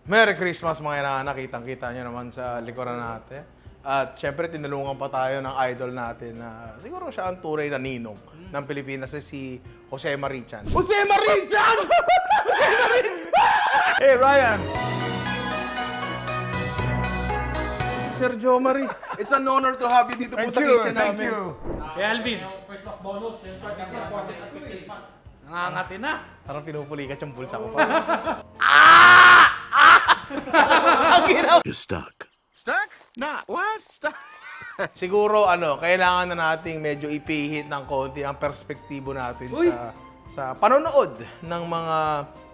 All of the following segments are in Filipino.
Merry Christmas mga inaana, kitang-kita nyo naman sa likuran natin. At syempre, tinulungan pa tayo ng idol natin na siguro siya ang tunay na ninong ng Pilipinas, si Jose Marichan. Jose Marichan! Jose Marichan! Hey, Ryan! Sergio Mari, it's an honor to have you dito po sa kitchen namin. Thank you. Hey Alvin, Christmas bonus, yung nangangati na. Parang pinupuli ka yung bulsa ko pa. You're stuck. Stuck? Not what? Stuck? Siguro, kailangan na nating medyo ipihit ng konti ang perspektibo natin sa panonood ng mga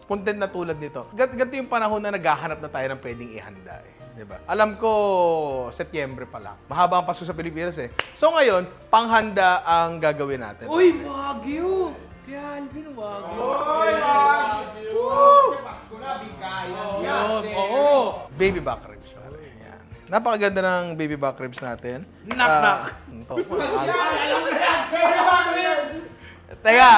content na tulad nito. Ganito yung panahon na naghahanap na tayo ng pwedeng ihanda Diba? Alam ko, Setyembre pa lang. Mahaba ang Pasko sa Pilipinas So ngayon, panghanda ang gagawin natin. Uy, Wagyu! Kaya Alvin, Wagyu. Oy, Wagyu! Kasi Pasko na, bigayan. Yun, oo. Baby back ribs. Yan. Napakaganda ng baby back ribs natin. Knock. Ito. Alam mo na yan! Baby back ribs! Teka.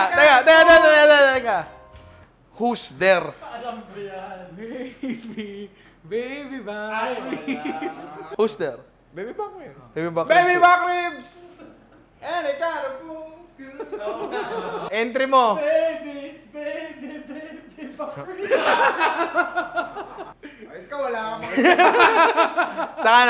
Who's there? Alam ko yan. Baby ba? Who's there? Baby back ribs. Baby back Baby ribs. back ribs! And I got a boom. Entry mo. Baby back ribs. Ay, ikaw wala ka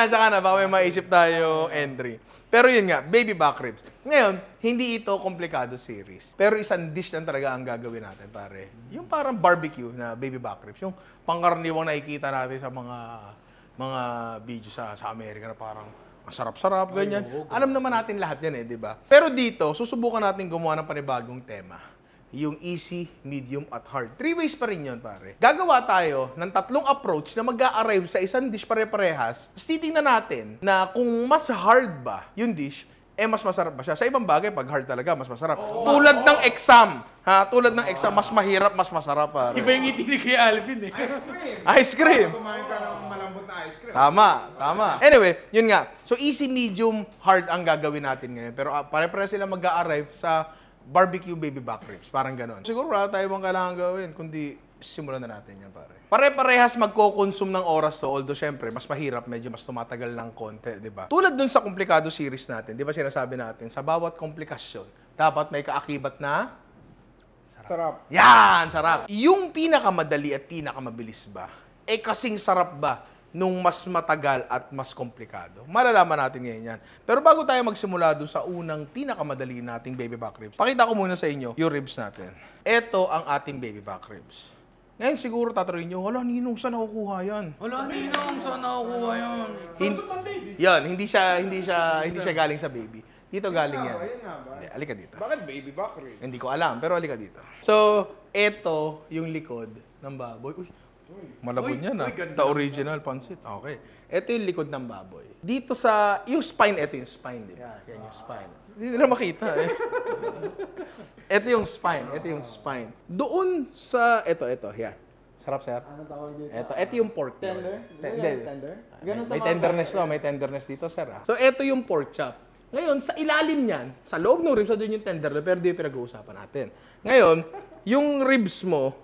Tsaka na. Baka may maisip tayo entry. Pero yun nga, baby back ribs. Ngayon, hindi ito komplikado series. Pero isang dish lang talaga ang gagawin natin, pare. Yung parang barbecue na baby back ribs. Yung pangkaraniwang nakikita natin sa mga video sa Amerika na parang masarap-sarap, ganyan. Alam naman natin lahat yan di ba? Pero dito, susubukan natin gumawa ng panibagong tema. Yung easy, medium, at hard. 3 ways pa rin yun, pare. Gagawa tayo ng 3 approach na mag-a-arrive sa isang dish pare-parehas. Tapos titingnan natin na kung mas hard ba yung dish, mas masarap ba siya. Sa ibang bagay, pag hard talaga, mas masarap. Tulad ng exam. Tulad ng exam, mas mahirap, mas masarap, pare. Iba yung ngiti ni Kuya Alvin Ice cream. Kumain ka ng malambot na ice cream. Tama. Anyway, yun nga. So, easy, medium, hard ang gagawin natin ngayon. Pero pare-pareha sila mag-a-arrive sa barbecue baby back ribs. Parang ganon. Siguro wala tayo bang kailangan gawin, kundi simulan na natin yan, pare. Pare-parehas magko-consume ng oras to, although syempre, mas mahirap, medyo mas tumatagal ng konti, di ba? Tulad dun sa komplikado series natin, di ba sinasabi natin, sa bawat komplikasyon, dapat may kaakibat na Sarap. yan, sarap. Yung pinakamadali at pinakamabilis ba, kasing sarap ba nung mas matagal at mas komplikado? Malalaman natin ngayon yan. Pero bago tayo magsimula doon sa unang pinakamadali nating baby back ribs, pakita ko muna sa inyo yung ribs natin. Ito ang ating baby back ribs. Ngayon siguro tatanungin nyo, wala, Ninong, saan nakukuha yan? Wala, Ninong, saan nakukuha yun? Yan, hindi siya galing sa baby. Dito galing yan. Ayun nga ba? Hindi, alika dito. Bakit baby back ribs? Hindi ko alam, pero alika dito. So, ito yung likod ng baboy. Uy, malabon yan ganda The original pancit. Okay. Ito yung likod ng baboy. Dito sa, yung spine, ito yung spine, di ba? Yan yung spine. Hindi nila makita Ito yung spine. Doon sa, ito, yan. Sarap, sir. Anong tawag dito? Ito yung pork. Tender? Tender. Ganun sa May mga tenderness bahay. may tenderness dito, sir. So, ito yung pork chop. Ngayon, sa ilalim niyan, sa loob ng ribs, doon yung tender, pero di yung pinag-uusapan natin. Ngayon, yung ribs mo,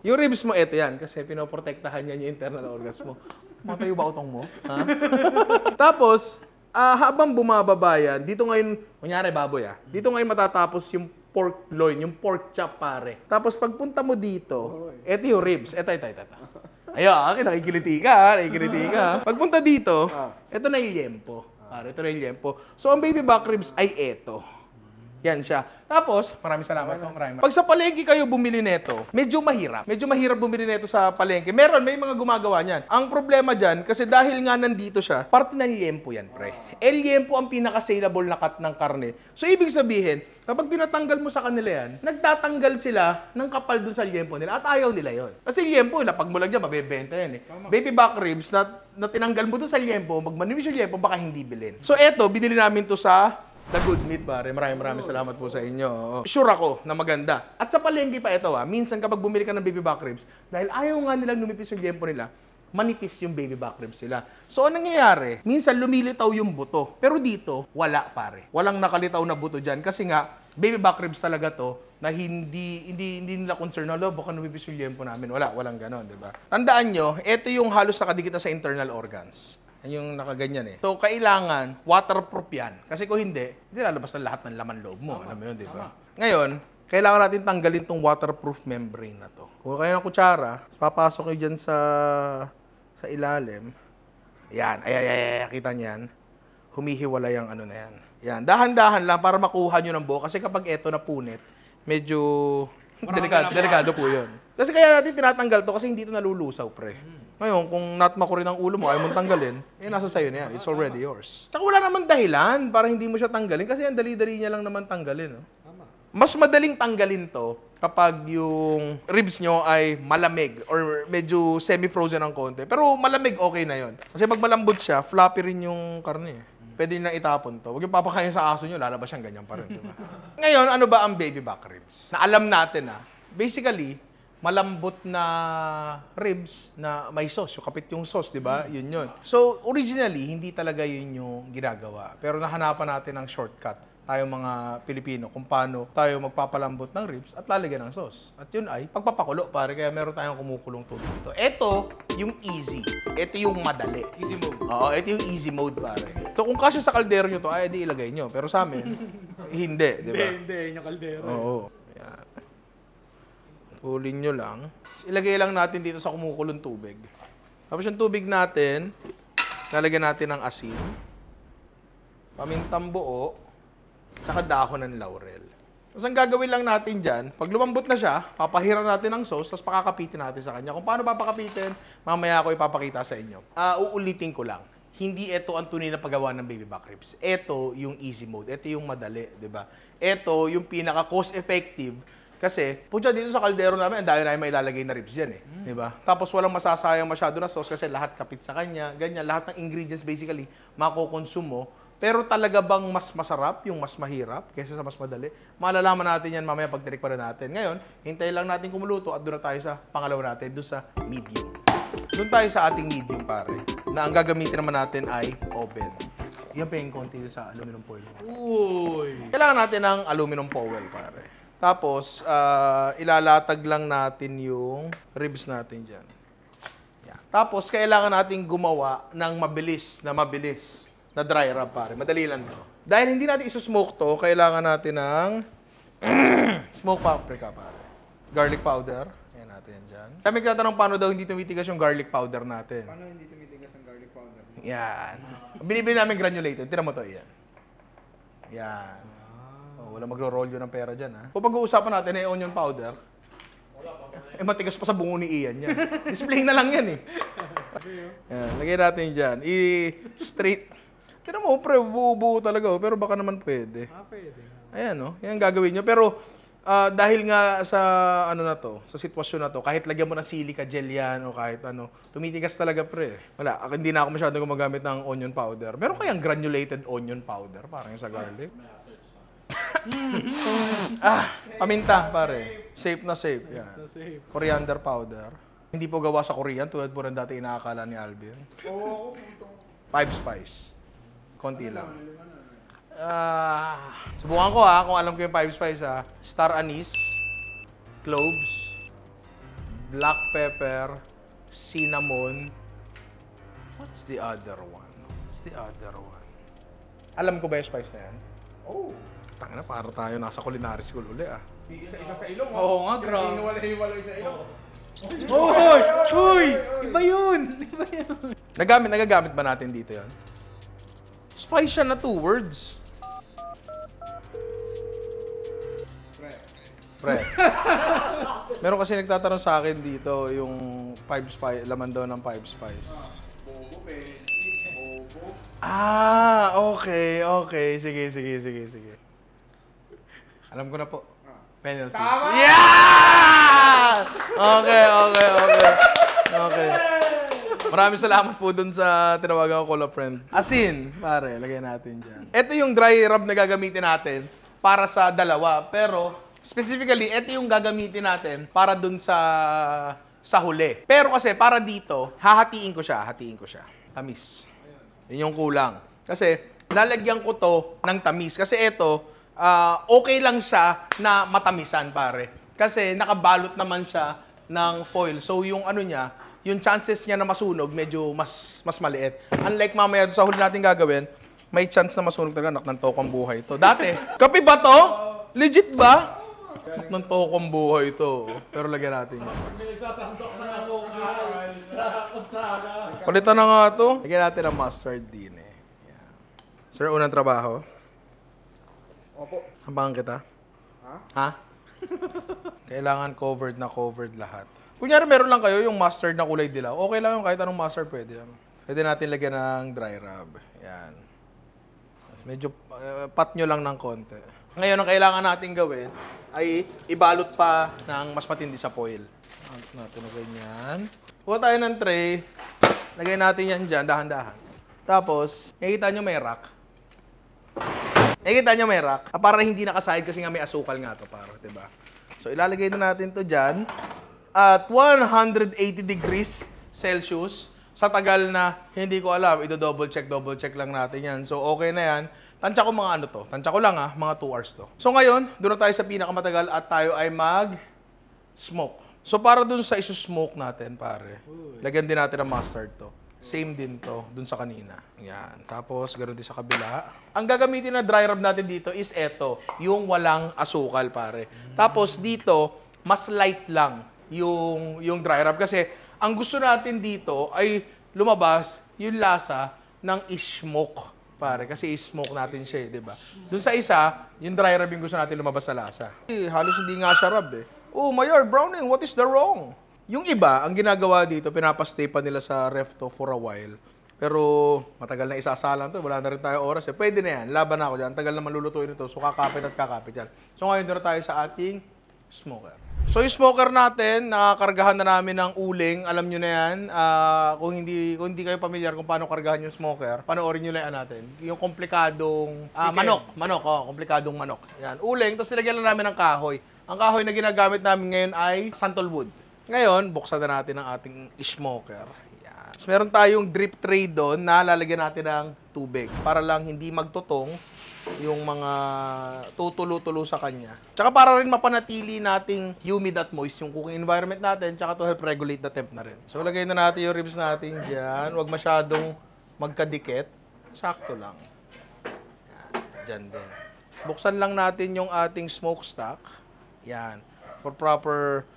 ito yan, kasi pinoprotektahan niya yung internal organs mo. Matayo ba utong mo? Ha? Tapos, habang bumababa yan, dito ngayon, kunyari baboy dito ngayon matatapos yung pork loin, yung pork chop, pare. Tapos pagpunta mo dito, ito yung ribs. Ito. Ayun, nakikiliti ka. Pagpunta dito, ito na yung yempo. Pare, ito na yung yempo. So, ang baby back ribs ay ito. Yan siya. Tapos, maraming salamat po. Pag sa palengke kayo bumili nito, medyo mahirap. Bumili nito sa palengke. May mga gumagawa niyan. Ang problema dyan, kasi dahil nga nandito siya, parte ng liempo yan, pre. El liempo ang pinaka-saleable na cut ng karne. So, ibig sabihin, kapag pinatanggal mo sa kanila yan, nagtatanggal sila ng kapal dun sa liempo nila at ayaw nila yon. Kasi liempo, lapag mo lang dyan, mabebenta yan Baby back ribs na tinanggal mo dun sa liempo, magmanipis yung liempo, baka hindi bilhin. So, eto, binili namin to sa The Good Meat, pare. Maraming salamat po sa inyo. Sure ako na maganda. At sa palengke pa ito, minsan kapag bumili ka ng baby back ribs, dahil ayaw nga nilang lumipis yung liempo nila, manipis yung baby back ribs sila. So, anong nangyayari? Minsan lumilitaw yung buto. Pero dito, wala, pare. Walang nakalitaw na buto dyan kasi nga, baby back ribs talaga to, na hindi nila concern na, baka numipis yung liempo namin. Walang ganon, di ba? Tandaan nyo, ito yung halos nakadikit na sa internal organs. Yan yung nakaganyan eh. So, kailangan waterproof yan. Kasi kung hindi lalabas na lahat ng laman loob mo. Alam mo yun, di ba? Ngayon, kailangan natin tanggalin tong waterproof membrane na to. Kung kayo ng kutsara, papasok nyo dyan sa ilalim. Yan. Ay, kita niyan. Humihiwalay ang ano na yan. Yan. Dahan-dahan lang para makuha nyo ng buo. Kasi kapag eto na punit, medyo delikado po yun. Kasi kaya natin tinatanggal to kasi hindi to nalulusaw, pre. Ngayon, kung natma ko rin ang ulo mo, ayaw mong tanggalin, nasa sayo na yan. It's already yours. Tsaka wala naman dahilan para hindi mo siya tanggalin kasi ang dali-dali niya lang naman tanggalin. No? Mas madaling tanggalin to kapag yung ribs nyo ay malamig or medyo semi-frozen ng konti. Pero malamig, okay na yon. Kasi pag malambot siya, floppy rin yung karne. Pwede nyo itapon to. Huwag yung papakain sa aso nyo, lalabas siyang ganyan pa rin. Diba? Ngayon, ano ba ang baby back ribs? Na alam natin basically, malambot na ribs na may sauce. Yung kapit yung sauce, di ba? Yun. So, originally, hindi talaga yun yung ginagawa. Pero nahanapan natin ng shortcut, tayong mga Pilipino, kung paano tayo magpapalambot ng ribs at lalagyan ng sauce. At yun ay pagpapakulo, pare. Kaya meron tayong kumukulong tubig dito. Ito, yung easy. Ito yung madali. Easy mode. Oo, ito yung easy mode, pare. So, kung kasya sa kaldero nyo to, ay, di ilagay nyo. Pero sa amin, hindi, di ba? Hindi, yung kaldero. Oo. Yan. Pulin nyo lang. Ilagay lang natin dito sa kumukulong tubig. Tapos yung tubig natin, lalagyan natin ng asin, pamintang buo, tsaka dahon ng laurel. Tapos ang gagawin lang natin dyan, pag lumambot na siya, papahiran natin ng sauce, tapos pakakapitin natin sa kanya. Kung paano papakapitin, mamaya ako ipapakita sa inyo. Uulitin ko lang. Hindi ito ang tunay na paggawa ng baby back ribs. Ito yung easy mode. Ito yung madali, di ba? Ito yung pinaka cost effective. Kasi, pucha dito sa kaldero namin, ang dami na may ilalagay na ribs yan di ba? Tapos walang masasayang masyado na sauce kasi lahat kapit sa kanya, ganyan, lahat ng ingredients basically makukonsume mo. Pero talaga bang mas masarap yung mas mahirap kaysa sa mas madali? Malalaman natin yan mamaya pag tinikman na natin. Ngayon, hintayin lang natin kumuluto at doon na tayo sa pangalawa natin, doon sa medium. Doon tayo sa ating medium, pare, na ang gagamitin naman natin ay oven. Yan pa yung konti sa aluminum foil. Uy! Kailangan natin ng aluminum foil, pare. Tapos, ilalatag lang natin yung ribs natin dyan. Yan. Tapos, kailangan natin gumawa ng mabilis na dry rub, pare. Madali lang to. Dahil hindi natin isusmoke to, kailangan natin ng smoked paprika, pare. Garlic powder. Ayan natin yan dyan. Kami nagtatanong paano daw hindi tumitigas yung garlic powder natin. Paano hindi tumitigas ang garlic powder? Yan. Binibili namin granulated. Tira mo to, yan. Yan. Oh, wala magro-roll yun ng pera dyan, ha? Kung pag-uusapan natin ay onion powder, matigas pa sa bungo ni Ian yan. Display na lang yan, Yan, lagay natin dyan. I-straight. Tira mo, pre, buo-buo talaga, pero baka naman pwede. Pwede. Ayan, yan gagawin nyo. Pero, dahil nga sa, sa sitwasyon na to, kahit lagyan mo ng silica gel yan, o kahit tumitigas talaga, pre. Wala, hindi na ako masyadong gumagamit ng onion powder. Meron kayang granulated onion powder, parang sa garlic. Paminta, pare. Safe na safe. Yan. Safe. Coriander powder. Hindi po gawa sa Korean, tulad po rin dati inaakala ni Alvin. Oo, Five spice. Konti lang. Subukan ko kung alam ko yung five spice Star anise, cloves, black pepper, cinnamon. What's the other one? Alam ko ba yung spice na yan? Oh. Tangina, para tayo nasa culinary school uli Isa-isa sa ilong. Oo nga, grabe. Hiwalay sa ilong. Uy! Uy! Iba yun! Nagagamit ba natin dito yan? Spice siya na 2 words. Pre. Meron kasi nagtatanong sa akin dito yung 5 spice, laman daw ng 5 spice. Bobo, bobo. Okay. Sige. Alam ko na po. Penalty. Tama! Yeah! Okay. Maraming salamat po dun sa tinawagan ko, Cola Friend. Asin, pare, lagay natin dyan. Ito yung dry rub na gagamitin natin para sa dalawa. Pero, specifically, ito yung gagamitin natin para dun sa huli. Pero kasi, para dito, hahatiin ko siya. Tamis. Yun yung kulang. Kasi, lalagyan ko to ng tamis. Kasi ito, okay lang siya na matamisan, pare. Kasi nakabalot naman siya ng foil. So yung ano niya, yung chances niya na masunog medyo mas maliit. Unlike mamaya sa huli natin gagawin, may chance na masunog talaga. Ng tokong buhay ito. Dati, kape ba to? Legit ba? Ng tokong buhay ito. Pero lagyan natin yun. Nagsasantok na asukal sa kutsara. Palitan na nga ito. Lagyan natin ang mustard din eh. Yan. Sir, unang trabaho. Opo. Habangan kita. Ha? Kailangan covered lahat. Kunyari meron lang kayo yung mustard na kulay dilaw. Okay lang yung kahit anong mustard pwede yan. Pwede natin lagyan ng dry rub. Yan. Medyo pat nyo lang ng konti. Ngayon, ang kailangan natin gawin ay ibalot pa ng mas matindi sa foil. Balot natin na ganyan. Kuha tayo ng tray. Lagay natin yan dyan, dahan-dahan. Tapos, nakikita nyo may rack. Nakikita nyo may rack. Para hindi nakasahid kasi nga may asukal nga to, para, diba? So, ilalagay na natin to dyan. At 180 degrees Celsius. Sa tagal na hindi ko alam, double check lang natin yan. So, okay na yan. Tansya ko mga ano to. Tansya ko lang mga 2 hours to. So, ngayon, doon na tayo sa pinakamatagal at tayo ay mag-smoke. So, para doon sa isusmoke natin, pare, lagyan din natin ng mustard to. Same din to, doon sa kanina. Yan. Tapos, ganoon din sa kabila. Ang gagamitin na dry rub natin dito is eto, yung walang asukal, pare. Tapos, dito, mas light lang yung dry rub. Kasi, ang gusto natin dito ay lumabas yung lasa ng smoke, pare. Kasi smoke natin siya, di ba? Doon sa isa, yung dry rub yung gusto natin lumabas sa lasa. Halos hindi nga siya rub eh. Oh, Mayor Browning, what is the wrong? Yung iba, ang ginagawa dito, pinapastay pa nila sa ref to for a while. Pero matagal na isasalang to, wala na rin tayo oras eh. Pwede na yan, laban na ako dyan. Tagal na malulutuin ito, so kakapit yan. So ngayon doon tayo sa ating smoker. So yung smoker natin, nakakargahan na namin ng uling. Alam nyo na yan. Kung hindi kayo pamilyar kung paano kargahan yung smoker, panoorin nyo na yan natin. Yung komplikadong manok. Komplikadong manok. Yan, uling, tapos nilagyan lang namin ng kahoy. Ang kahoy na ginagamit namin ngayon ay sandalwood. Ngayon, buksan na natin ang ating smoker. Yan. So, meron tayong drip tray doon na lalagyan natin ng tubig para lang hindi magtutong yung mga tutulo-tulo sa kanya. Tsaka para rin mapanatili nating humid at moist yung cooking environment natin, tsaka to help regulate the temp na rin. So, lagay na natin yung ribs natin dyan. Huwag masyadong magkadikit. Sakto lang. Yan. Dyan din. Buksan lang natin yung ating smokestack. Yan. For proper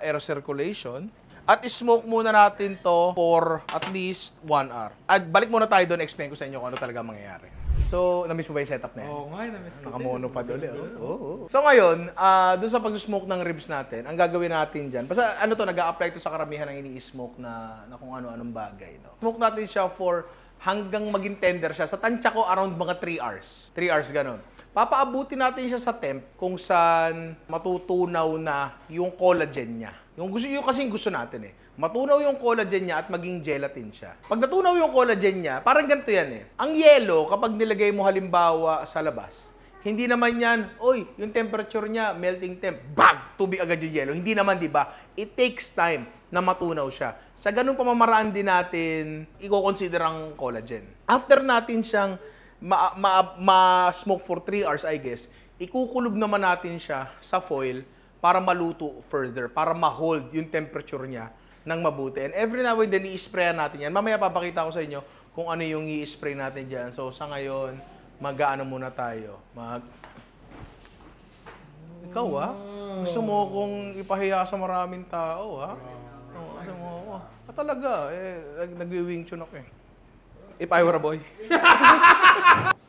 air circulation. At smoke muna natin to for at least 1 hour. At balik muna tayo doon, explain ko sa inyo kung ano talaga mangyayari. So, na-miss mo ba yung setup na yan? Oo nga, na-miss ko. Nakamono pa doon eh. Oo. So ngayon, doon sa pag-smoke ng ribs natin, ang gagawin natin dyan, basta ano to, nag-a-apply to sa karamihan ng ini-smoke na kung ano-anong bagay. No? Smoke natin siya for hanggang maging tender siya. Sa tansya ko, around mga 3 hours. 3 hours, ganun. Papaabutin natin siya sa temp kung saan matutunaw na yung collagen niya. Yung kasing gusto natin eh. Matunaw yung collagen niya at maging gelatin siya. Pag natunaw yung collagen niya, parang ganito yan eh. Ang yelo, kapag nilagay mo halimbawa sa labas, hindi naman yan, yung temperature niya, melting temp, tubig agad yung yelo. Hindi naman, di ba? It takes time na matunaw siya. Sa ganung pamamaraan din natin, i-consider ang collagen. After natin siyang ma-smoke for 3 hours, I guess, ikukulog naman natin siya sa foil para maluto further, para ma-hold yung temperature niya ng mabuti. And every now and then, i-sprayan natin yan. Mamaya papakita ko sa inyo kung ano yung i-spray natin dyan. So, sa ngayon, mag-ano muna tayo. Ikaw, gusto mo kong ipahiya sa maraming tao, gusto mo ako. Talaga, nag-wing tune ako eh. If I were a boy.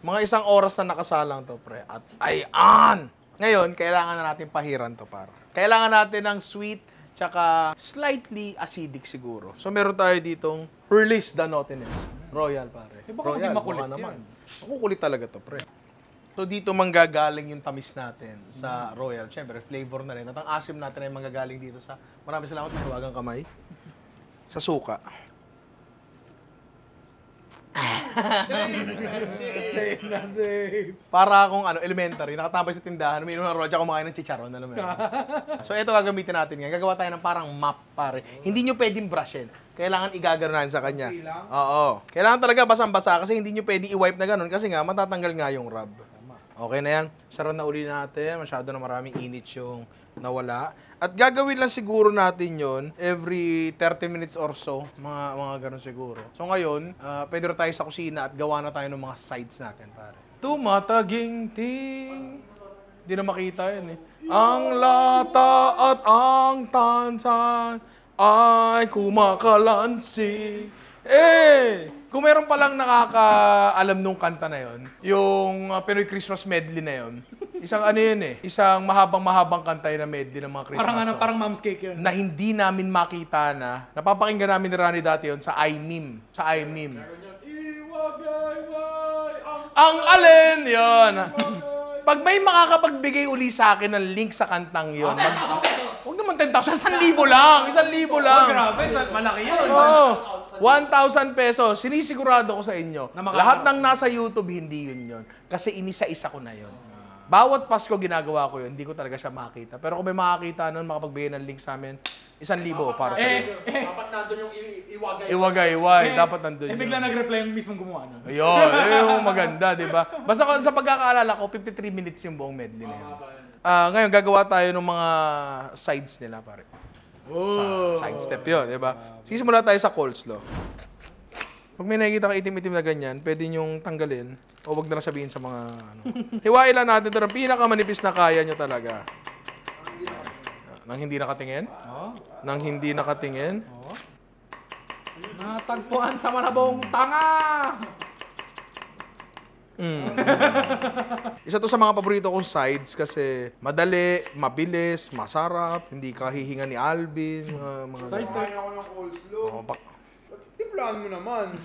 Mga 1 oras na nakasalang to, pre. At ayan! Ngayon, kailangan na natin pahiran to, par. Kailangan natin ng sweet, tsaka slightly acidic siguro. So, meron tayo ditong release the naughtiness. Royal, pare. Baka maging makulit naman. Makukulit talaga to, pre. So, dito manggagaling yung tamis natin sa Royal. Siyempre, flavor na rin. At ang asim natin ay manggagaling dito sa, maraming salamat, mahiwagang kamay, sa suka. Safe na safe. Para akong elementary, nakatambay sa tindahan, umiinom ng roja, kumain ng chicharon, alam mo yun. So ito gagamitin natin ngayon. Gagawa tayo ng parang map, pare. Hindi nyo pwedeng brushin. Kailangan igaganon sa kanya. Oo. Kailangan talaga basang-basa kasi hindi nyo pwedeng i-wipe na ganun kasi nga matatanggal nga yung rub. Okay na yan. Sarap na uli natin. Masyado na maraming init yung nawala. At gagawin lang siguro natin yon every 30 minutes or so. Mga ganun siguro. So ngayon, pwede na tayo sa kusina at gawa na tayo ng mga sides natin, pare. Tumataginting. Hindi na makita yun eh. Ang lata at ang tansan ay kumakalansi. Kung meron palang nakakaalam nung kanta na yon, yung Pinoy Christmas medley na yon, isang ano yun eh, isang mahabang kanta yun na medley ng mga Christmas songs. Parang Mom's Cake yun. Na hindi namin makita na, napapakinggan namin ni Rani dati yon sa iMeme. Sa iMeme. Ang alin yon. Pag may makakapagbigay uli sa akin ng link sa kantang yon, huwag naman 10,000, 1,000 lang. 1,000 lang. Oh, grabe, malaki yun. Oo. 1,000 pesos. Sinisigurado ko sa inyo. Na Lahat ng nasa YouTube, hindi yun. Kasi inisa-isa ko na yun. Bawat Pasko ginagawa ko yun, hindi ko talaga siya makita. Pero kung may makakita nun, makapagbigay ng link sa amin, 1,000 para sa inyo. Dapat nandun yung Iwagay. Dapat nandun yun. Bigla nag-reply yung mismong gumawa nun. Ayun, yung maganda, di ba? Basta kung sa pagkakaalala ko, 53 minutes yung buong medley na yun. Ngayon, gagawa tayo ng mga sides nila, pare. Side step yun, di ba? Sisimula tayo sa coleslaw. Pag may nakikita ka itim-itim na ganyan, pwede nyong tanggalin o wag na lang sabihin sa mga ano. Hiwain lang natin ito ng pinakamanipis na kaya nyo talaga. Nang hindi nakatingin? Nang hindi nakatingin? Natagpuan sa Malabong tanga! Isa to sa mga paborito kong sides kasi madali, mabilis, masarap, hindi ka hihinga ni Alvin, mga Kain ako ng coleslaw. ganun. Timplahan mo naman.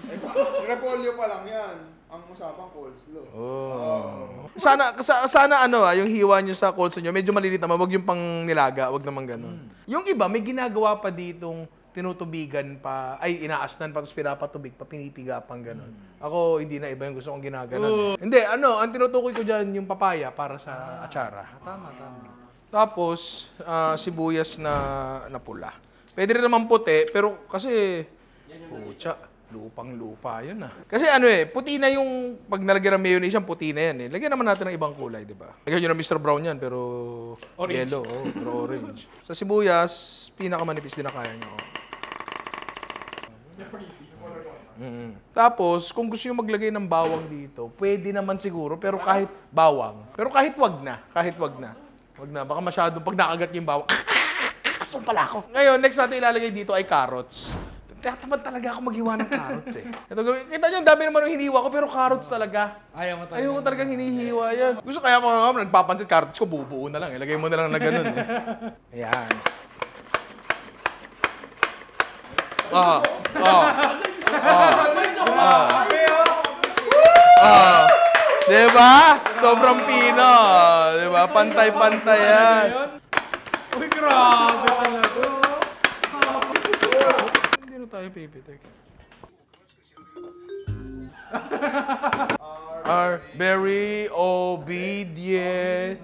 Repolyo pa lang yan. Ang usapang coleslaw. Sana yung hiwa nyo sa coleslaw nyo, medyo malilit naman, wag yung pang nilaga, wag naman ganun. Yung iba, may ginagawa pa ditong tinutubigan pa, inaasnan pa, tapos pinapatubig pa, pinipiga pang ganun. Ako, hindi na iba yung gusto kong ginaganon. Hindi, ang tinutukoy ko dyan, yung papaya para sa atsara. Tama. Tapos, sibuyas na pula. Pwede rin naman puti, pero kasi, lupang-lupa yun Kasi puti na yung, pag nalagyan ng mayonnaise yan, puti na yan Lagyan naman natin ng ibang kulay, di ba? Lagyan nyo ng Mr. Brown yan, pero Orange. yellow, pero orange. Sa sibuyas, pinakamanipis din na kaya nyo. Tapos, kung gusto nyo maglagay ng bawang dito, pwede naman siguro, pero kahit bawang. Pero kahit wag na. Wag na, baka masyado, pag nakagat yung bawang, aso pala ako. Ngayon, next natin ilalagay dito ay carrots. Tatamad talaga ako maghiwa ng carrots Ito, kita nyo, ang dami naman yung hiniwa ko, pero carrots talaga. Ayaw mo talaga. Ayaw ko talagang hinihiwa yan. Gusto kaya ko nagpapansin, carrots ko, bubuo na lang. Ilagay mo na lang na ganun Ayan. Diba? Sobrang pino. Diba? Pantay-pantay yan. Uy, grabe talaga. Hindi na tayo pipitik. Are very obedient.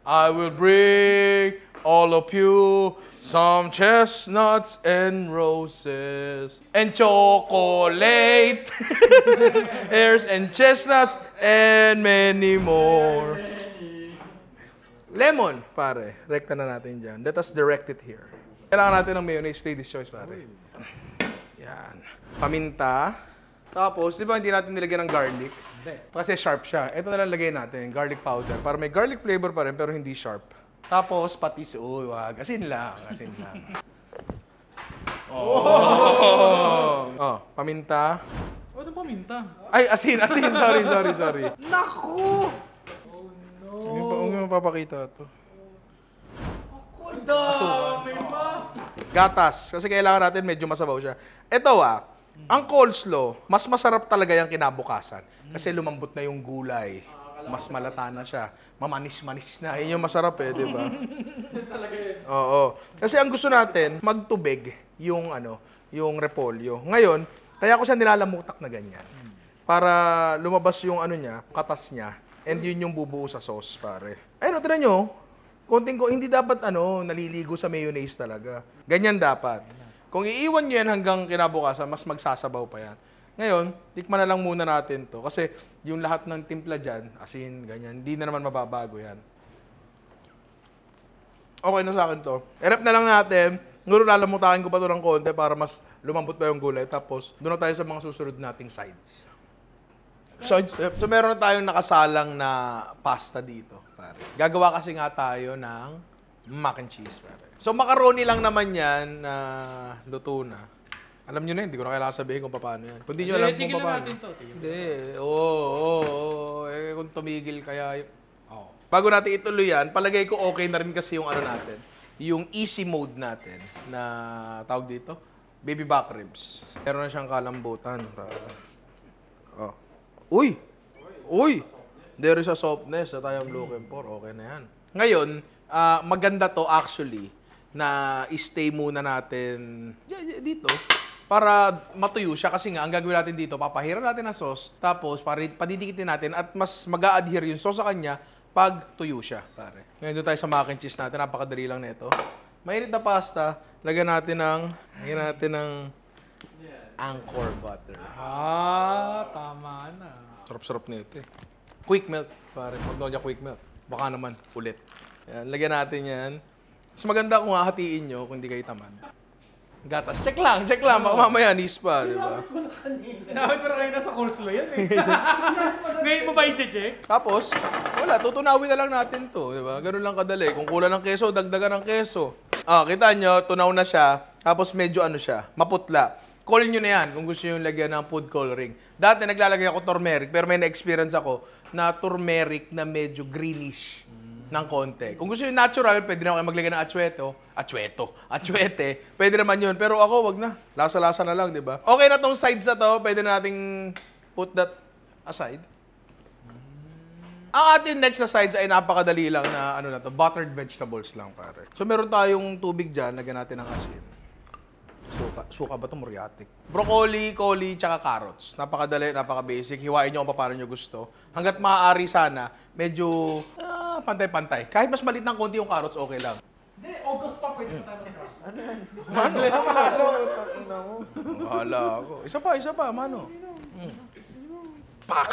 I will bring all of you some chestnuts and roses and chocolate. Airs and chestnuts and many more. Lemon, pare. Rekta na natin dyan. Let us direct it here. Kailangan natin ng mayonnaise, ladies' choice, pare. Yan. Paminta. Tapos, di ba hindi natin nilagyan ng garlic? Kasi sharp siya. Ito na lang lagay natin, garlic powder. Para may garlic flavor pa rin, pero hindi sharp. Tapos, patis. Uy, wag. Asin lang. Paminta. Ano paminta? Ay, asin. Sorry. Naku! Huwag mo papakita ito. Dami pa! Gatas. Kasi kailangan natin medyo masabaw siya. Ito ang coleslaw, mas masarap talaga yung kinabukasan. Kasi lumambot na yung gulay. Mas malata na siya. Mamanis-manis na. Yun yung masarap di ba? Talaga yun. Oo. Kasi ang gusto natin, magtubig yung yung repolyo. Ngayon, kaya ko siya nilalamutak na ganyan. Para lumabas yung niya, katas niya. And yun yung bubuo sa sauce, pare. Ayun, tira nyo. Hindi dapat naliligo sa mayonnaise talaga. Ganyan dapat. Kung iiwan nyo yan hanggang kinabukasan, mas magsasabaw pa yan. Ngayon, tikman na lang muna natin to. Kasi yung lahat ng timpla dyan, asin, ganyan, hindi na naman mababago yan. Okay na sa akin to. Erep na lang natin. Siguro lalamutakin ko pa to ng konti para mas lumambot pa yung gulay. Tapos, doon na tayo sa mga susunod nating sides. So meron na tayong nakasalang na pasta dito, pare. Gagawa kasi nga tayo ng mac and cheese, pare. So, macaroni lang naman yan na luto na. Alam nyo na yun, hindi ko na kailangan sabihin kung paano yan. Kung di nyo alam kung Tigil paano. natin to. Hindi. Oo. Eh, kung tumigil kaya... Oo. Bago natin ituloy yan, palagay ko okay na rin kasi yung ano natin. Yung easy mode natin na tawag dito, baby back ribs. Meron na siyang kalambutan. Oh. Uy! Uy! There is a softness that I am looking for. Okay na yan. Ngayon, maganda to actually na stay muna natin dito para matuyo siya kasi nga ang gagawin natin dito, papahiran natin ng sauce, tapos padidikitin natin at mas mag-a-adhere yung sauce sa kanya pag tuyo siya, pare. Ngayon doon tayo sa mac and cheese natin, napakadali lang nito. Mainit na pasta, lagyan natin ng Anchor butter. Tama na. Sarap-sarap nito eh. Quick melt, pare. Magnolia quick melt. Baka naman, ulit. Yan, lagyan natin yan. Mas maganda kung hahatiin nyo kung hindi kayo tamad. Gatas. Check lang. Baka mamaya nis pa, di ba? Dapat pero kayo nasa coleslaw yan eh. Ngayon mo ba i-check? Tapos, wala. Tutunawin na lang natin to, di ba? Ganun lang kadali. Kung kulang ng keso, dagdagan ng keso. Kita nyo, tunaw na siya. Tapos medyo ano siya, maputla. Call nyo na yan kung gusto nyo lagyan ng food coloring. Dati naglalagay ako turmeric, pero may na-experience ako na turmeric na medyo greenish ng konti. Kung gusto nyo natural, pwede na kayo maglagay ng atsuete. Pwede naman yun. Pero ako, wag na. Lasa-lasa na lang, di ba? Okay na tong sides na to. Pwede na nating put that aside. Ang ating next na sides ay napakadali lang na ano na to, buttered vegetables lang, pare. So meron tayong tubig dyan, lagyan natin ng asin. Suka ba ito? Muriatic. Broccoli, coli, tsaka carrots. Napakadali, napaka-basic. Hiwain nyo kung paano nyo gusto. Hanggat maaari sana, medyo pantay-pantay. Kahit mas maliit ng konti yung carrots, okay lang. Hindi, August pa pwede tayo mag-crush. Mano? Ina mo. Bahala ako. Isa pa, mano. Pak!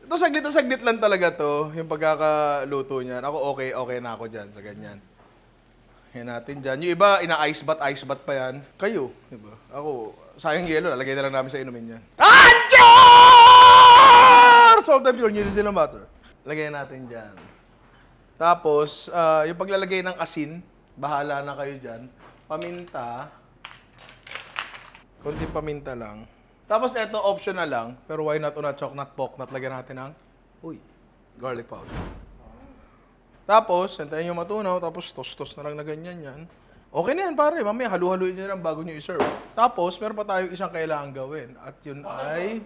Ito saglit lang talaga to, yung pagkakaluto niyan. Ako okay na ako dyan sa ganyan. Yan natin dyan. Yung iba, ice bath pa yan. Kayo, diba? Ako, sayang yelo, lalagay na lang namin sa inumin yan. Anchor! Salt and pure, New Zealand butter. Lagay natin dyan. Tapos, yung paglalagay ng asin, bahala na kayo dyan. Paminta. Kunting paminta lang. Tapos, ito, optional lang. Pero why not una chocolate poknat? Lagyan natin ng, garlic powder. Tapos, hintayin nyo matunaw, tapos tos-tos na lang na ganyan yan. Okay na yan, pare. Mamaya, halu-haluin nyo lang bago nyo i-serve. Tapos, meron pa tayong isang kailangan gawin. At yun ay...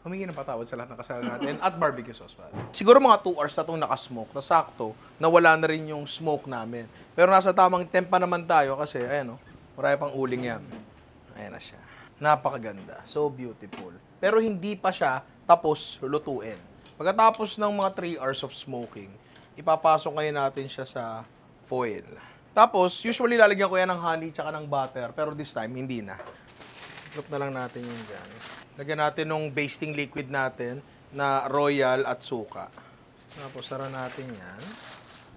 humingi ng patawad sa lahat ng kasalanan natin at barbecue sauce, pare. Siguro mga 2 hours na itong nakasmoke, na sakto, na wala na rin yung smoke namin. Pero nasa tamang temp pa naman tayo kasi, ayan o, marami pang uling yan. Ayan na siya. Napakaganda. So beautiful. Pero hindi pa siya tapos lutuin. Pagkatapos ng mga 3 hours of smoking, ipapasok ngayon natin siya sa foil. Tapos, usually lalagyan ko yan ng honey tsaka ng butter, pero this time, hindi na. Drop na lang natin yun dyan. Lagyan natin ng basting liquid natin na royal at suka. Tapos, sara natin yan.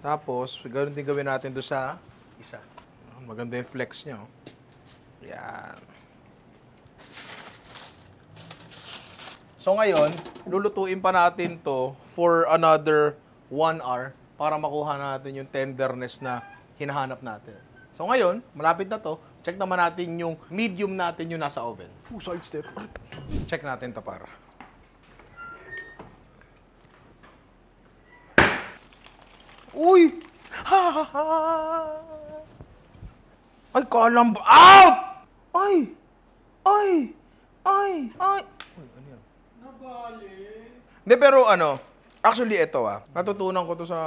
Tapos, ganoon din gawin natin doon sa isa. Maganda yung flex niya. Oh. Yan. So, ngayon, lulutuin pa natin to for another 1 hour para makuha natin yung tenderness na hinahanap natin. So ngayon, malapit na to. Check naman natin yung medium natin yung nasa oven. Side step. Check natin to para. Uy! Ay, kalamba. Out! Ay! Uy, ano yan? Hindi, pero actually, ito natutunan ko to sa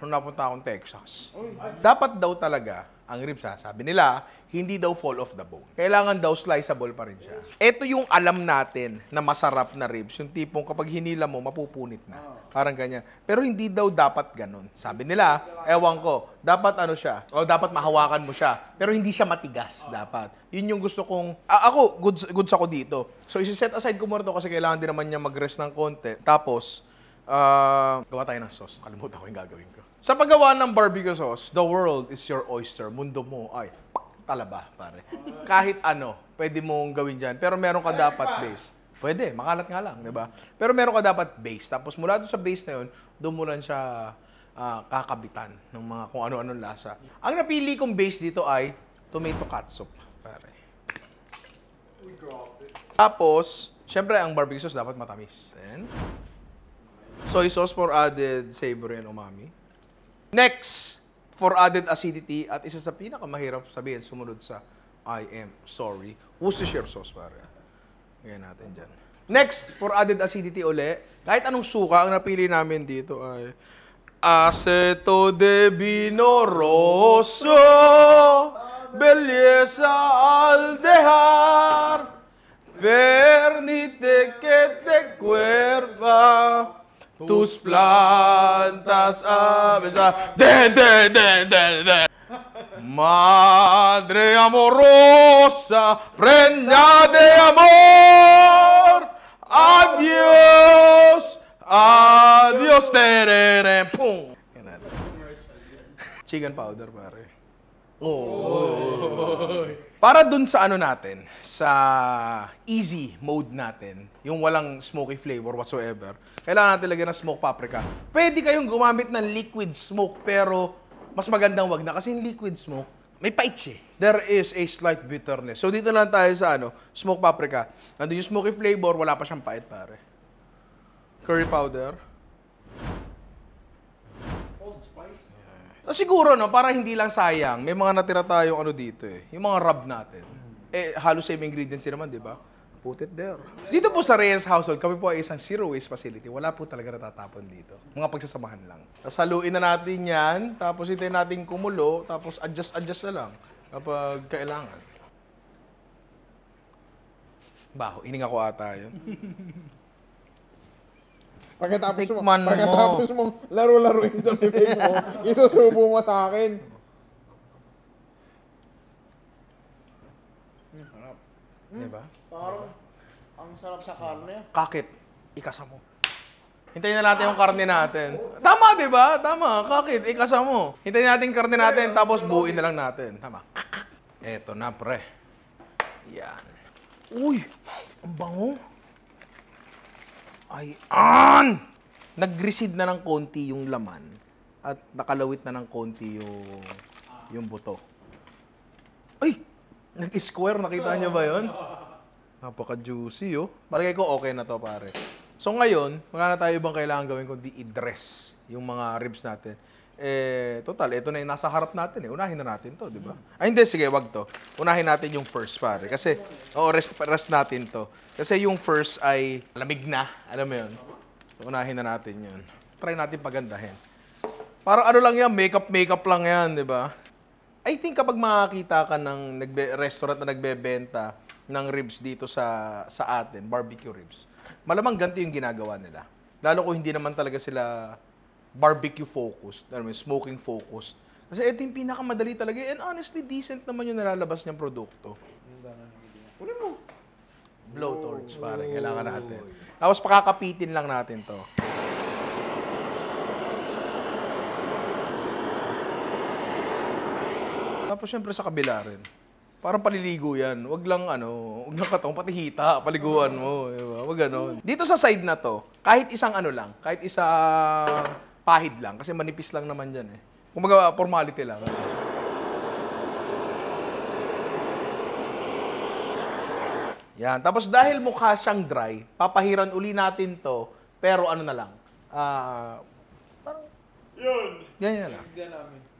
nung napunta akong Texas. Dapat daw talaga, ang ribs, sabi nila, hindi daw fall off the bone. Kailangan daw sliceable pa rin siya. Ito yung alam natin na masarap na ribs. Yung tipong kapag hinila mo, mapupunit na. Parang ganyan. Pero hindi daw dapat ganun. Sabi nila, ewan ko, dapat ano siya, o dapat mahawakan mo siya. Pero hindi siya matigas, dapat. Yun yung gusto kong, ako, goods ako dito. So, isi-set aside ko muna to kasi kailangan din naman niya mag-rest ng konti. Tapos, gawa tayo ng sauce. Nakalimutan ko yung gagawin ko. Sa paggawa ng barbecue sauce, the world is your oyster. Mundo mo, ay, talaba, pare. Kahit ano, pwede mong gawin dyan. Pero meron ka dapat base. Pwede, makalat nga lang, di ba? Pero meron ka dapat base. Tapos mula doon sa base na yun, doon mo lang siya kakabitan ng mga kung ano-anong lasa. Ang napili kong base dito ay tomato catsup, pare. Tapos, syempre, ang barbecue sauce dapat matamis. Then, soy sauce for added savory and umami. Next, for added acidity, at isa sa pinakamahirap sabihin, sumunod sa I am sorry, Worcestershire sauce, pare. Ngayon natin dyan. Next, for added acidity uli, kahit anong suka, ang napili namin dito ay aceto de vino rosso, belleza aldehar, pernite que te cuerva, tus plantas aves de. Madre amorosa, preñada de amor. Adiós, adiós, terere, pum. Chicken powder, pare. Oh. Para dun sa ano natin, sa easy mode natin, yung walang smoky flavor whatsoever, kailangan natin lagyan ng smoked paprika. Pwede kayong gumamit ng liquid smoke, pero mas magandang wag na kasi yung liquid smoke, may pait siya. There is a slight bitterness. So dito lang tayo sa smoked paprika. Nandun yung smoky flavor, wala pa siyang pait, pare. Curry powder. Old Spice. Siguro, no, para hindi lang sayang, may mga natira tayong dito eh. Yung mga rub natin. Halos same ingredients din naman, di ba? Put it there. Dito po sa Reyes Household, kami po ay isang zero waste facility. Wala po talaga natatapon dito. Mga pagsasamahan lang. Tapos haluin na natin yan, tapos hintayin natin kumulo, tapos adjust na lang kapag kailangan. Baho, ininga ko ata yun. Pagkatapos mo laro-laruin sa bibig mo, isusubo mo sa akin. Sarap. Diba? Parang ang sarap sa karne. Kakit, ikasa mo. Hintayin na natin yung karne natin. Tama, di ba? Tama, kakit, ikasa mo. Hintayin natin yung karne natin, tapos buuin na lang natin. Tama. Eto na, pre. Yan. Uy, ang bango. Ayan! Nag-recede na ng konti yung laman at nakalawit na ng konti yung buto. Ay! Nag-square, nakita niyo ba yun? Napaka-juicy, oh. Palagay ko okay na to, pare. So ngayon, wala na tayo ibang kailangan gawin kundi i-dress yung mga ribs natin. Total, ito na yung nasa harap natin eh. Unahin na natin to, di ba? Ay, hindi, sige, wag to. Unahin natin yung first, pare. Kasi, rest natin to. Kasi yung first ay lamig na. Alam mo yun? So, unahin na natin yun. Try natin pagandahin. Parang ano lang yan, makeup lang yan, di ba? I think kapag makakita ka ng restaurant na nagbebenta ng ribs dito sa atin, barbecue ribs, malamang ganito yung ginagawa nila. Lalo kung hindi naman talaga sila barbecue focused, smoking focused. Kasi ito yung pinakamadali talaga. And honestly, decent naman yung nalalabas niyang produkto. Kunin mo. Blowtorch, pare. Kailangan natin. Tapos pakakapitin lang natin to. Tapos syempre sa kabila rin. Parang paliligo yan. Wag lang katong, pati hita, paliguan mo. Diba? Wag ganon. Dito sa side na to, kahit isang lang, kahit isang pahid lang, kasi manipis lang naman dyan eh. Kumbaga, formality lang. Yan. Tapos dahil mukha siyang dry, papahiran uli natin to, pero ano na lang. Parang... Yun! Ganyan na lang.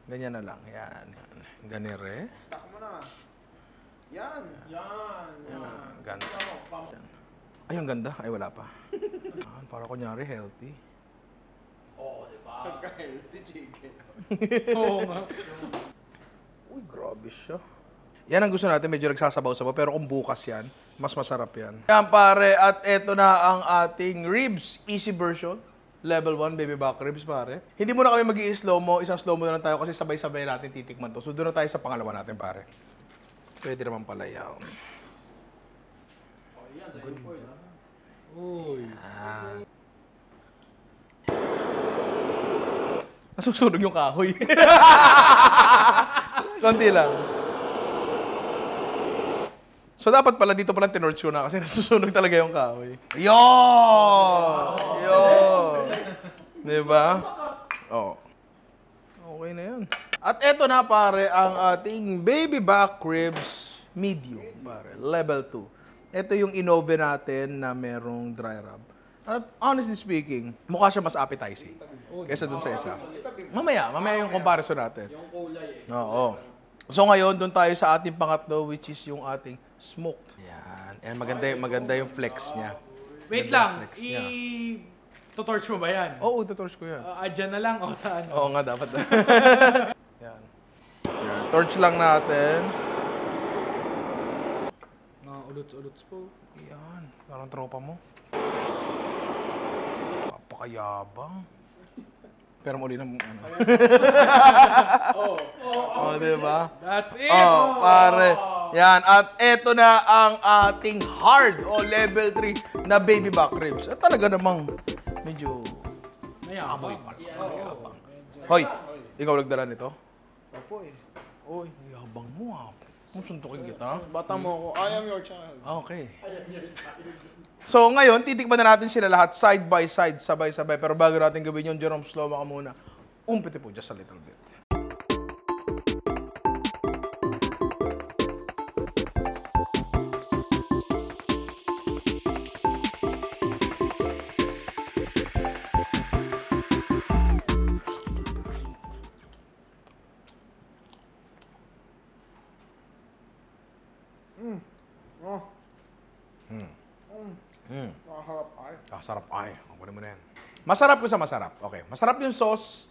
Ganyan na lang. Yan. Ganire. Stack mo na. Yan. Ganda. Ay, ang ganda. Ay, wala pa. Para kunyari, healthy. Oo, di ba? Pagka-healthy chicken. Oo nga. Uy, grabe siya. Yan ang gusto natin, medyo nagsasabaw-sabaw. Pero kung bukas yan, mas masarap yan. Yan pare, at eto na ang ating ribs. Easy version. Level 1, baby back ribs pare. Hindi muna kami mag-i-slow-mo. Isang slow-mo na lang tayo kasi sabay-sabay natin titikman to. So doon na tayo sa pangalawa natin pare. Pwede naman pala yan. Uy. Nasusunog yung kahoy. Konti lang. So dapat pala dito pala tinorch ko na kasi nasusunog talaga yung kahoy. Yo! Diba? Oo. Okay na yan. At eto na pare ang ating baby back ribs medium pare, level 2. Ito yung inoven natin na merong dry rub. At honestly speaking, mukha siya mas appetizing kaysa dun sa isa. Mamaya yung comparison natin. Yung kulay eh. Oo. So ngayon, doon tayo sa ating pangatlo, which is yung ating smoked. Yan. And maganda yung flex niya. Wait Maganda lang, yung flex niya. tutorch mo ba yan? Oo, tutorch ko yan. Dyan na lang o saan? Oo nga, dapat. Yan. Yan. Torch lang natin. Mga uluts-uluts po. Yan. Parang tropa mo. Papakayabang. Pero muli ng ano. Oh, diba? That's it! Oh, pare. Yan. At eto na ang ating hard o level 3 na baby back ribs. At talaga namang medyo amoy Mayabang. pa. Mayabang. Hoy, ikaw nagdala nito? Opo eh. Oy, yabang mo ah. Suntukin kita. Bata mo ako, I am your child. Okay. So ngayon, titikman na natin sila lahat side by side, sabay-sabay. Pero bago natin gawin yun, Jerome, slow ka muna. Umpiti po just a little bit. Oh. Nakaharap ay. Sarap ay. Kunin mo na yan. Masarap ko sa masarap. Okay. Masarap yung sauce,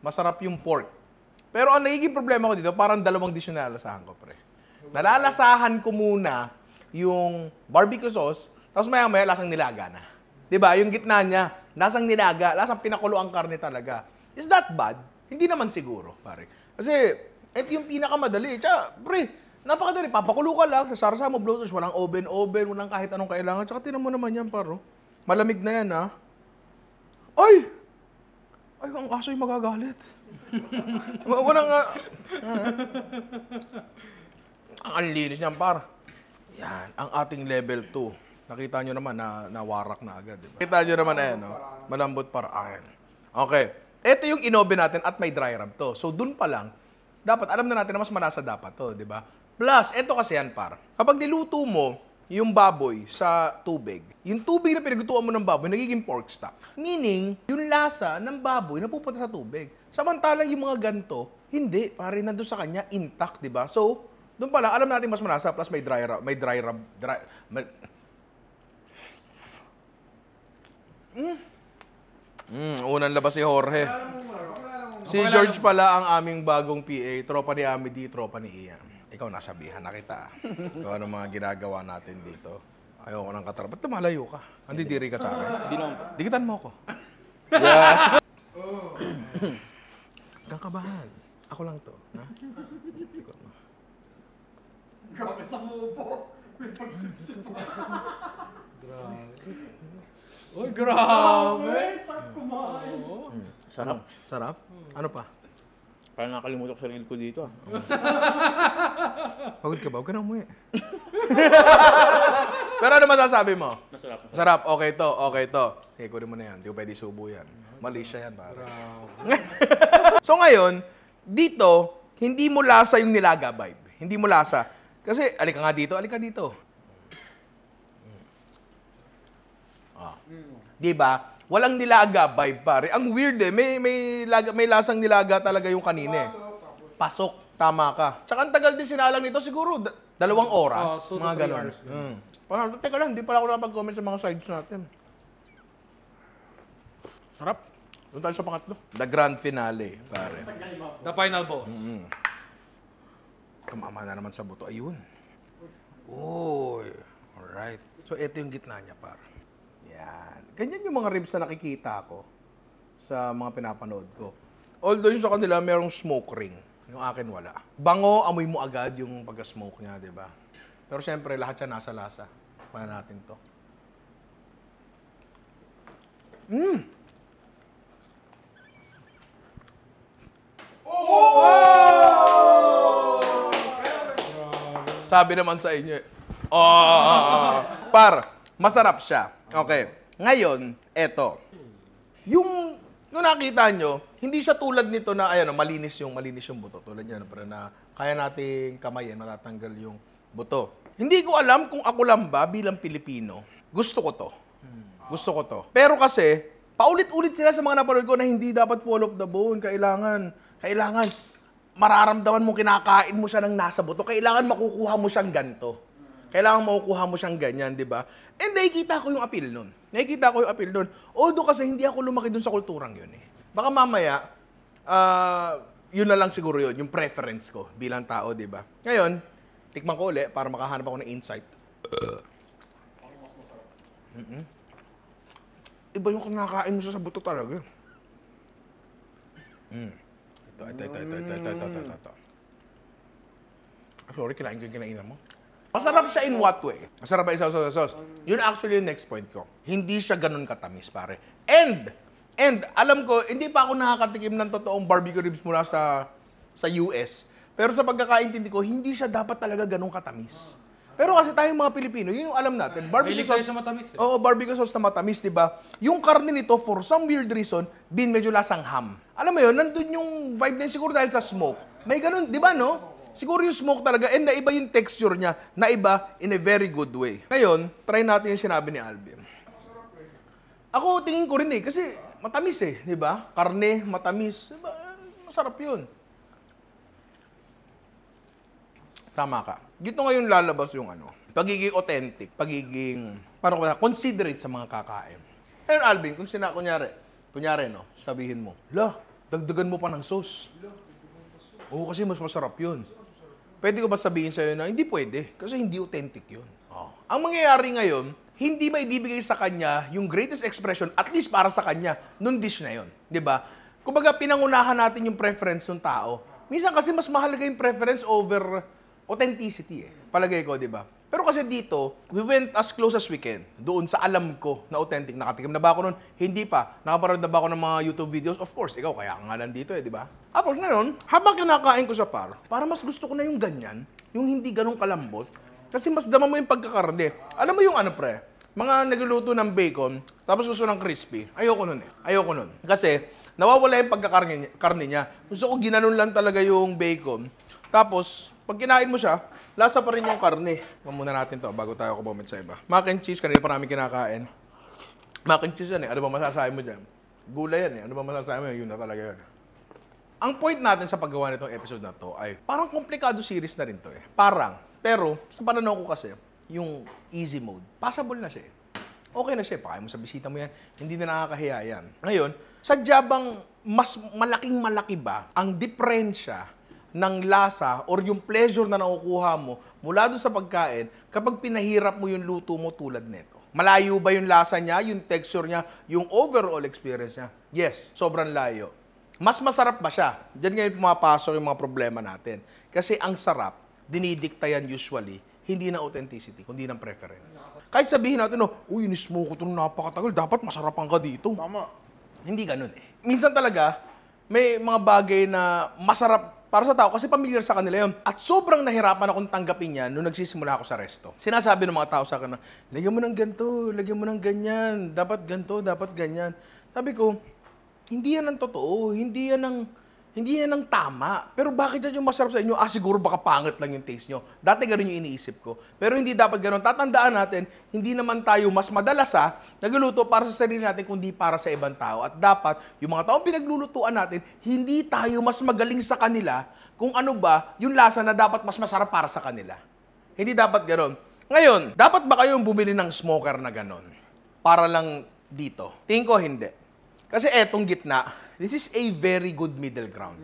masarap yung pork. Pero ang nagiging problema ko dito, parang dalawang dish na nalalasahan ko, pre. Nalalasahan ko muna yung barbecue sauce, tapos maya-maya lasang nilaga na. 'Di ba? Yung gitna niya, lasang nilaga, lasang pinakulo ang karne talaga. Is that bad? Hindi naman siguro, pare. Kasi ito yung pinakamadali. Tsaka, pre, napakadali. Papakulo ka lang, sasarsa mo, blowtorch, walang oven, walang kahit anong kailangan. Tsaka tinan mo naman yan, paro. Malamig na yan, ha? Ay! Ay, ang aso'y magagalit. Walang ang linis niyan, par. Yan, ang ating level 2. Nakita nyo naman na nawarak na agad, di ba? Nakita nyo naman, ayan, no? Malambot para ayan. Okay. Ito yung inoven natin at may dry rub to. So, dun pa lang, dapat, alam na natin na mas malasa dapat to, di ba? Plus, ito kasi yan, par. Kapag niluto mo yung baboy sa tubig, yung tubig na pinaglutuan mo ng baboy, nagiging pork stock. Meaning, yung lasa ng baboy napupunta sa tubig. Samantalang yung mga ganto, hindi. Pare, nandun sa kanya, intact, di ba? So, doon pa lang, alam natin mas malasa, plus may dry rub. Unang labas si Jorge. Si George pala ang aming bagong PA. Tropa ni Amity, tropa ni Ian. Ikaw, nasabihan na kita. Kung ano mga ginagawa natin dito. Ayoko nang katarap. Ba't tumalayo ka? Andidiri ka sa akin. Dikitan mo ako. Yeah. Kang kabahan. Ako lang to. Ha? Dikot mo. Grabe sa mubo. May pagsipsip. Uy, grabe! Sarap kumain. Sarap. Sarap? Ano pa? Parang nakalimutan ko sa sarili ko dito ah. Pagod ka ba? Huwag ka na umuwi. Pero ano masasabi mo? Masarap. Sarap. Okay to. Okay to. Okay, kunin mo na yan. Hindi ko pwede subo yan. Mali siya yan, pare. So ngayon, dito, hindi mo lasa yung nilaga vibe. Hindi mo lasa. Kasi, alika nga dito, alika dito. Ah. Diba? Walang nilaga vibe, pare. Ang weird eh. May lasang nilaga talaga yung kanina eh. Pasok. Tama ka. Tsaka ang tagal din sinalang nito. Siguro, 2 oras. 2 to 3 mga ganon. hours. Parang, teka lang, hindi pala ako nakapag-comment sa mga sides natin. Sarap. Doon tayo sa pangatlo. The grand finale, pare. The final boss. Tumama na naman sa buto. Ayun. Uy. Alright. So, ito yung gitna niya, par. Yan. Ganyan yung mga ribs na nakikita ko sa mga pinapanood ko. Although yung sa kanila, merong smoke ring. Yung akin, wala. Bango, amoy mo agad yung pagka-smoke niya, di ba? Pero syempre, lahat siya nasa lasa. Paano natin to? Sabi naman sa inyo, par, masarap siya. Okay. Ngayon, eto. Yung nakita nyo, hindi siya tulad nito na, ayan, malinis yung buto. Tulad yan, pero na kaya nating kamayin, matatanggal yung buto. Hindi ko alam kung ako lang ba, bilang Pilipino, gusto ko to. Gusto ko to. Pero kasi, paulit-ulit sila sa mga napanood ko na hindi dapat fall off the bone. Kailangan mararamdaman mo kinakain mo siya ng nasa buto. Kailangan makukuha mo siyang ganto. Kailangan makukuha mo siyang ganyan, di ba? And nakikita ko yung appeal nun. Although kasi hindi ako lumaki dun sa kulturang yun eh. Baka mamaya, yun na lang siguro yun, yung preference ko bilang tao, di ba? Ngayon, tikman ko ulit para makahanap ako ng insight. Iba yung kinakain mo sa buto talaga. Ito. Sorry, kinainan mo. Masarap siya in what way? Masarap ba isaw sa sauce? Yun actually yung next point ko. Hindi siya ganun katamis, pare. And, alam ko, hindi pa ako nakakatikim ng totoong barbecue ribs mula sa US. Pero sa pagkakaintindi ko, hindi siya dapat talaga ganun katamis. Pero kasi tayong mga Pilipino, yun yung alam natin. Barbecue sauce sa matamis. Oo, barbecue sauce na matamis, di ba? Yung karne nito, for some weird reason, medyo lasang ham. Alam mo yun, nandun yung vibe din siguro dahil sa smoke. May ganun, di ba, no? Siguro yung smoke talaga, and naiba yung texture niya, naiba in a very good way. Ngayon, try natin yung sinabi ni Alvin. Ako, tingin ko rin eh, kasi matamis eh, di ba? Karne, matamis. Diba? Masarap yun. Tama ka. Dito ngayon lalabas yung pagiging authentic, pagiging, considerate sa mga kakain. Ngayon, Alvin, kung kunyari, no, sabihin mo, dagdagan mo pa ng sauce. Oo, kasi mas masarap yun. Pwede ko ba sabihin sa'yo na, hindi pwede, kasi hindi authentic yun. Ang mangyayari ngayon, hindi maibibigay sa kanya yung greatest expression, at least para sa kanya, nung dish na yun. Di ba? Kumbaga, pinangunahan natin yung preference ng tao. Minsan kasi mas mahalaga yung preference over authenticity eh. Palagay ko, di ba? Pero kasi dito, we went as close as we can. Doon sa alam ko na authentic. Nakatikim na ba ako nun? Hindi pa. Nakaparod na ba ako ng mga YouTube videos? Of course, ikaw, kaya ka nga nandito eh, di ba? Tapos ngayon, habang kinakain ko sa para mas gusto ko na yung ganyan, yung hindi ganong kalambot, kasi mas dama mo yung pagkakarne. Alam mo yung pre, mga nagluluto ng bacon, tapos gusto ng crispy. Ayoko nun eh. Ayoko nun. Kasi, nawawala yung pagkakarne niya. Gusto ko ginanon lang talaga yung bacon. Tapos, pag kinain mo siya, lasa pa rin yung karne. Muna natin to bago tayo comment sa iba. Mac and cheese, kanina pa namin kinakain. Mac and cheese yan eh. Ano ba masasabi mo dyan? Gulay yan eh. Ano ba masasabi mo? Yun na talaga yun. Ang point natin sa paggawa nitong episode na to ay parang komplikado series na rin to eh. Pero sa pananaw ko kasi, yung easy mode, passable na siya eh. Okay na siya. Pakain mo sa bisita mo yan. Hindi na nakakahiya yan. Ngayon, sadya bang mas malaking-malaki ba ang diferensya ng lasa or yung pleasure na nakukuha mo mula doon sa pagkain kapag pinahirap mo yung luto mo tulad nito? Malayo ba yung lasa niya, yung texture niya, yung overall experience niya? Yes, sobrang layo. Mas masarap ba siya? Diyan ngayon pumapasok yung mga problema natin. Kasi ang sarap, dinidikta yan usually, hindi ng authenticity, kundi ng preference. Kahit sabihin natin, uy, inismoke ko ito napakatagal, dapat masarapan ka dito. Tama. Hindi ganun eh. Minsan talaga, may mga bagay na masarap para sa tao kasi familiar sa kanila yun. At sobrang nahirapan akong tanggapin yan nung nagsisimula ako sa resto. Sinasabi ng mga tao sa akin na, lagyan mo ng ganito, lagyan mo ng ganyan, dapat ganito, dapat ganyan. Sabi ko, hindi yan ang totoo, hindi yan ang tama. Pero bakit yan yung masarap sa inyo? Siguro baka pangit lang yung taste nyo. Dati ganun yung iniisip ko. Pero hindi dapat ganun. Tatandaan natin, hindi naman tayo mas madalas nagluluto para sa sarili natin kundi para sa ibang tao. At dapat, yung mga taong pinaglulutuan natin, hindi tayo mas magaling sa kanila kung ano ba yung lasa na dapat mas masarap para sa kanila. Hindi dapat ganun. Ngayon, dapat ba kayong bumili ng smoker na ganun? Para lang dito? Tingin ko hindi. Kasi etong gitna, this is a very good middle ground.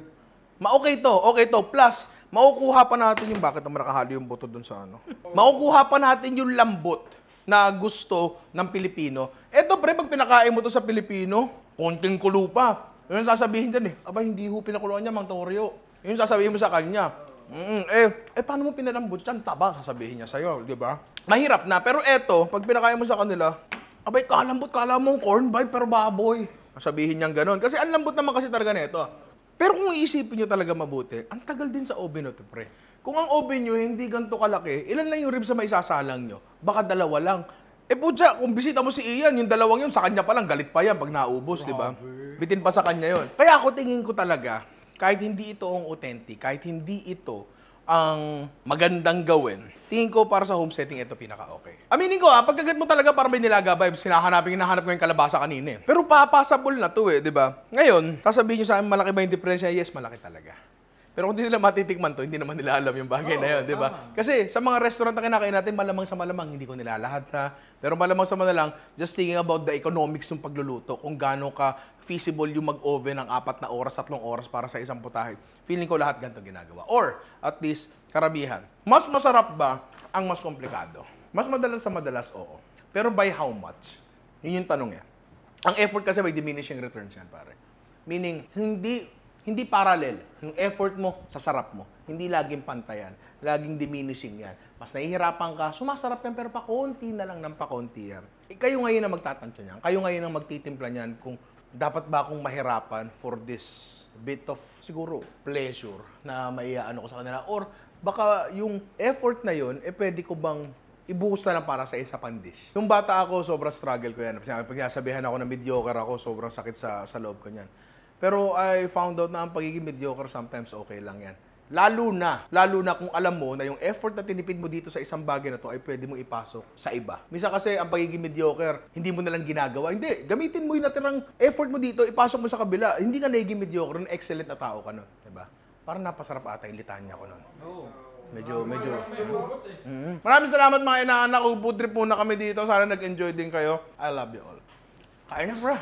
Okay to. Plus, Makukuha pa natin yung bakit naman nakahalo yung buto dun sa ano. Makukuha pa natin yung lambot na gusto ng Pilipino. Eto pre, pag pinakain mo to sa Pilipino, konting kulo pa. Yun ang sasabihin dyan eh. Aba, hindi ho pinakuluan niya, Mang Torio. Yun yung sasabihin mo sa kanya. Paano mo pinalambot yan? Taba, sasabihin niya sa'yo, di ba? Mahirap na. Pero eto, pag pinakain mo sa kanila, abay, kalambot, kala mong corn bite, pero baboy. Sasabihin niyang ganun. Kasi ang lambot naman kasi talaga nito. Pero kung iisipin nyo talaga mabuti, ang tagal din sa oven ito, pre. Kung ang oven nyo hindi ganito kalaki, ilan lang yung ribs na maisasalang nyo? Baka 2 lang. Putya, kung bisita mo si Ian, yung 2 yun, sa kanya pa lang, galit pa yan pag naubos, di ba? Bitin pa sa kanya yun. Kaya ako tingin ko talaga, kahit hindi ito ang authentic, kahit hindi ito ang magandang gawin, tingin ko para sa home setting, ito pinaka-okay. Aminin ko pagkagat mo talaga para may nilaga vibes, hinahanap ko yung kalabasa kanina eh. Pero passable na to di ba? Ngayon, sasabihin nyo sa akin, malaki ba yung diferensya? Yes, malaki talaga. Pero kung hindi nila matitikman to, hindi naman nila alam yung bagay na yun, di ba? Kasi sa mga restaurant na kinakain natin, malamang sa malamang, hindi ko nila lahat ha. Pero malamang sa malamang, just thinking about the economics ng pagluluto, kung gaano ka feasible yung mag-oven ng 4 na oras, 3 oras para sa isang putahe. Feeling ko lahat ganito ginagawa. Or, at least, karamihan. Mas masarap ba ang mas komplikado? Mas madalas sa madalas, oo. Pero by how much? Yun yung tanong yan. Ang effort kasi may diminishing returns yan, pare. Meaning, hindi parallel yung effort mo sa sarap mo. Hindi laging pantayan. Laging diminishing yan. Mas nahihirapan ka, sumasarap yan, pero pakonti na lang ng pakonti yan. Kayo ngayon ang magtatansya niyan. Kayo ngayon ang magtitimpla niyan kung dapat ba akong mahirapan for this bit of, siguro, pleasure na maiaano ko sa kanila. Or baka yung effort na yun, pwede ko bang ibuhos na lang para sa isa pang dish. Yung bata ako, sobrang struggle ko yan. Pag nasabihan ako na mediocre ako, sobrang sakit sa loob ko niyan. Pero I found out na ang pagiging mediocre sometimes okay lang yan. Lalo na kung alam mo na yung effort na tinipid mo dito sa isang bagay na to ay pwede mo ipasok sa iba. Misa kasi ang pagiging mediocre, hindi mo na lang ginagawa. Hindi, gamitin mo yung natirang effort mo dito, ipasok mo sa kabila. Hindi ka naging mediocre, excellent na tao ka nun. Diba? Parang napasarap ata yung litanya ko nun. Medyo. Maraming salamat mga inaanak ko. Food trip muna kami dito. Sana nag-enjoy din kayo. I love you all. Kain na, bro.